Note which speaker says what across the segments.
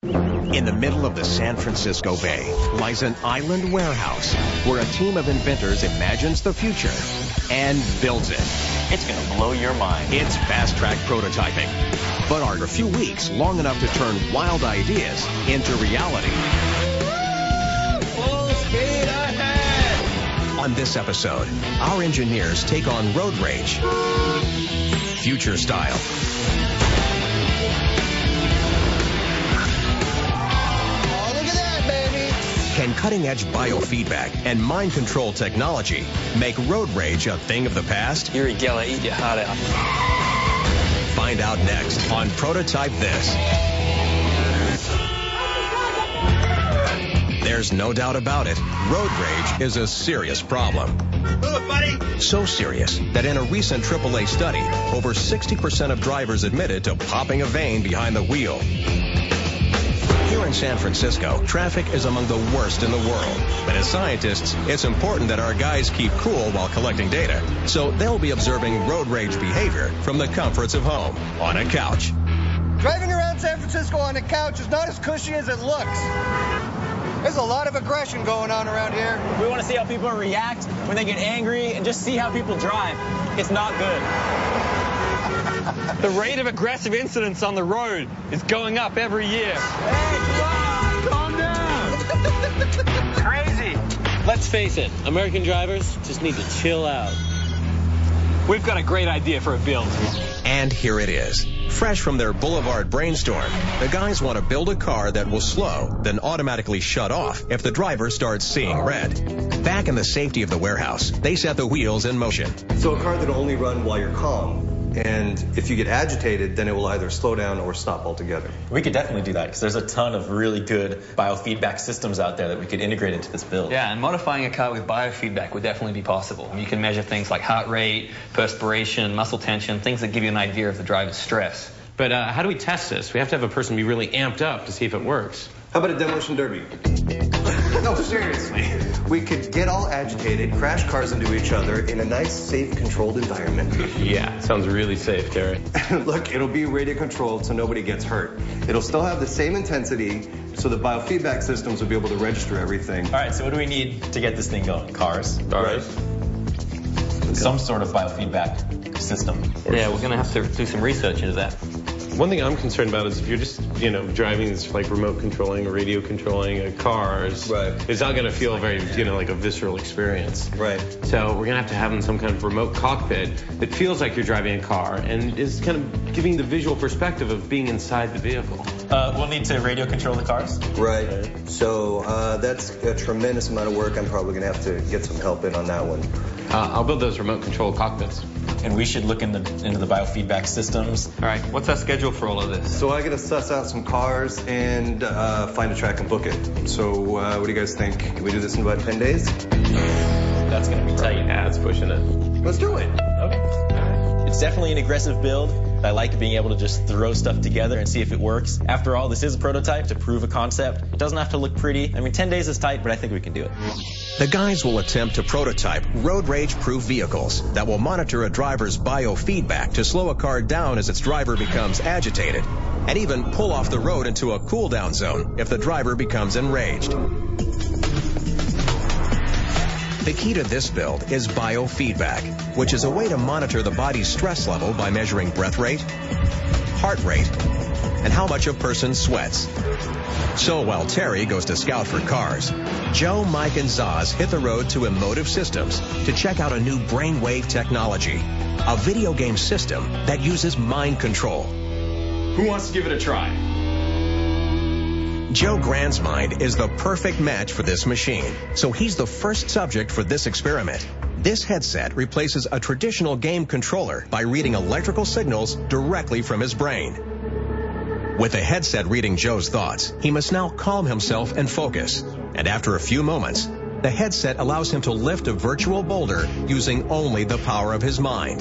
Speaker 1: In the middle of the San Francisco Bay lies an island warehouse where a team of inventors imagines the future and builds it.
Speaker 2: It's going to blow your mind.
Speaker 1: It's fast-track prototyping. But are a few weeks long enough to turn wild ideas into reality?
Speaker 3: Full speed ahead!
Speaker 1: On this episode, our engineers take on road rage, future style. Can cutting-edge biofeedback and mind control technology make road rage a thing of the past?
Speaker 2: Yuri Geller, eat your heart out.
Speaker 1: Find out next on Prototype This. There's no doubt about it. Road rage is a serious problem.
Speaker 3: Move, buddy!
Speaker 1: So serious that in a recent AAA study, over 60% of drivers admitted to popping a vein behind the wheel. Here in San Francisco, traffic is among the worst in the world. But as scientists, it's important that our guys keep cool while collecting data. So they'll be observing road rage behavior from the comforts of home on a couch.
Speaker 4: Driving around San Francisco on a couch is not as cushy as it looks. There's a lot of aggression going on around here.
Speaker 5: We want to see how people react when they get angry and just see how people drive. It's not good.
Speaker 6: The rate of aggressive incidents on the road is going up every year.
Speaker 5: Hey, calm down.
Speaker 6: Crazy. Let's face it, American drivers just need to chill out. We've got a great idea for a build.
Speaker 1: And here it is. Fresh from their boulevard brainstorm, the guys want to build a car that will slow, then automatically shut off if the driver starts seeing red. Back in the safety of the warehouse, they set the wheels in motion.
Speaker 7: So a car that'll only run while you're calm. And if you get agitated, then it will either slow down or stop altogether.
Speaker 2: We could definitely do that because there's a ton of really good biofeedback systems out there that we could integrate into this build.
Speaker 8: Yeah, and modifying a car with biofeedback would definitely be possible. You can measure things like heart rate, perspiration, muscle tension, things that give you an idea of the driver's stress.
Speaker 6: But how do we test this? We have to have a person be really amped up to see if it works.
Speaker 7: How about a demolition derby? No, seriously. We could get all agitated, crash cars into each other in a nice, safe, controlled environment.
Speaker 6: Yeah, sounds really safe, Terry.
Speaker 7: Look, it'll be radio controlled so nobody gets hurt. It'll still have the same intensity, so the biofeedback systems will be able to register everything.
Speaker 2: All right, so what do we need to get this thing going? Cars?
Speaker 6: Right.
Speaker 2: Some sort of biofeedback system.
Speaker 8: Yeah, we're going to have to do some research into that.
Speaker 6: One thing I'm concerned about is if you're just, driving this like remote controlling or radio controlling a car, it's not going to feel very, like a visceral experience.
Speaker 7: Right.
Speaker 6: So we're going to have in some kind of remote cockpit that feels like you're driving a car and is kind of giving the visual perspective of being inside the vehicle.
Speaker 2: We'll need to radio control the cars.
Speaker 7: Right. So that's a tremendous amount of work. I'm probably going to have to get some help in on that one.
Speaker 6: I'll build those remote control cockpits.
Speaker 2: And we should look into the biofeedback systems.
Speaker 8: All right, what's our schedule for all of this?
Speaker 7: So I got to suss out some cars and find a track and book it. So what do you guys think? Can we do this in about 10 days?
Speaker 2: That's going to be tight.
Speaker 6: Yeah, it's pushing it.
Speaker 7: Let's do it.
Speaker 2: Okay. It's definitely an aggressive build. I like being able to just throw stuff together and see if it works. After all, this is a prototype to prove a concept. It doesn't have to look pretty. I mean, 10 days is tight, but I think we can do it.
Speaker 1: The guys will attempt to prototype road rage-proof vehicles that will monitor a driver's biofeedback to slow a car down as its driver becomes agitated, and even pull off the road into a cool-down zone if the driver becomes enraged. The key to this build is biofeedback, which is a way to monitor the body's stress level by measuring breath rate, heart rate, and how much a person sweats. So while Terry goes to scout for cars, Joe, Mike, and Zaz hit the road to Emotive Systems to check out a new brainwave technology, a video game system that uses mind control.
Speaker 6: Who wants to give it a try?
Speaker 1: Joe Grand's mind is the perfect match for this machine, so he's the first subject for this experiment. This headset replaces a traditional game controller by reading electrical signals directly from his brain. With the headset reading Joe's thoughts, he must now calm himself and focus. And after a few moments, the headset allows him to lift a virtual boulder using only the power of his mind.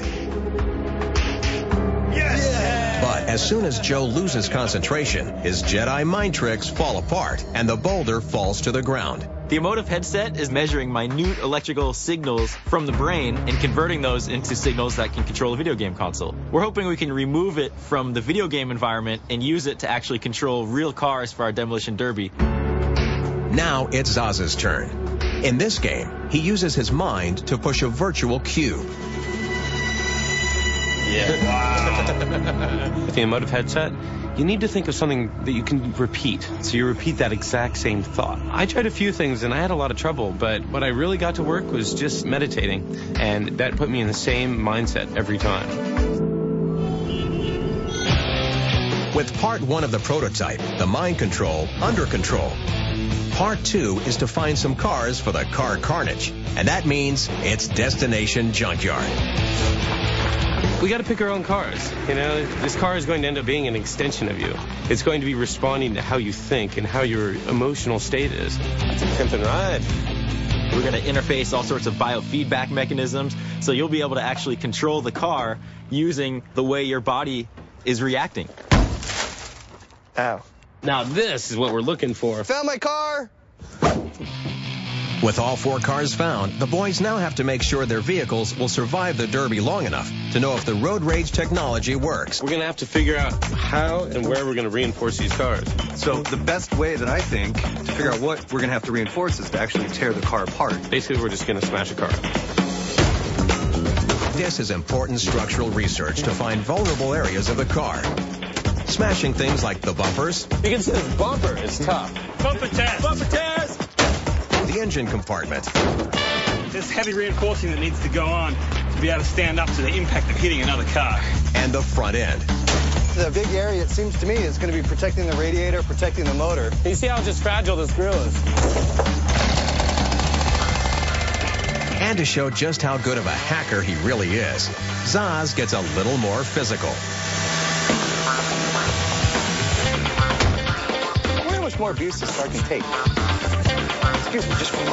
Speaker 3: Yes!
Speaker 1: But as soon as Joe loses concentration, his Jedi mind tricks fall apart and the boulder falls to the ground.
Speaker 2: The emotive headset is measuring minute electrical signals from the brain and converting those into signals that can control a video game console. We're hoping we can remove it from the video game environment and use it to actually control real cars for our demolition derby.
Speaker 1: Now it's Zaz's turn. In this game, he uses his mind to push a virtual cube.
Speaker 6: Yeah. Wow. With the emotive headset, you need to think of something that you can repeat. So you repeat that exact same thought. I tried a few things and I had a lot of trouble, but what I really got to work was just meditating. And that put me in the same mindset every time.
Speaker 1: With part 1 of the prototype, the mind control, under control. Part 2 is to find some cars for the car carnage. And that means it's destination junkyard.
Speaker 6: We got to pick our own cars. You know, this car is going to end up being an extension of you. It's going to be responding to how you think and how your emotional state is. That's a pimpin' ride.
Speaker 2: We're going to interface all sorts of biofeedback mechanisms, so you'll be able to actually control the car using the way your body is reacting.
Speaker 7: Ow.
Speaker 6: Now this is what we're looking for.
Speaker 4: Found my car!
Speaker 1: With all 4 cars found, the boys now have to make sure their vehicles will survive the derby long enough to know if the road rage technology works.
Speaker 6: We're going to have to figure out how and where we're going to reinforce these cars.
Speaker 7: So the best way that I think to figure out what we're going to have to reinforce is to actually tear the car apart.
Speaker 6: Basically, we're just going to smash a car.
Speaker 1: This is important structural research to find vulnerable areas of the car. Smashing things like the bumpers.
Speaker 6: You can see this bumper. It's tough.
Speaker 3: Bumper test.
Speaker 2: Bumper test!
Speaker 1: The engine compartment.
Speaker 3: There's heavy reinforcing that needs to go on to be able to stand up to the impact of hitting another car.
Speaker 1: And the front end.
Speaker 4: The big area, it seems to me, is going to be protecting the radiator, protecting the motor.
Speaker 6: You see how just fragile this grill is?
Speaker 1: And to show just how good of a hacker he really is, Zaz gets a little more physical.
Speaker 7: I wonder how much more abuse this car can take. Excuse me, just for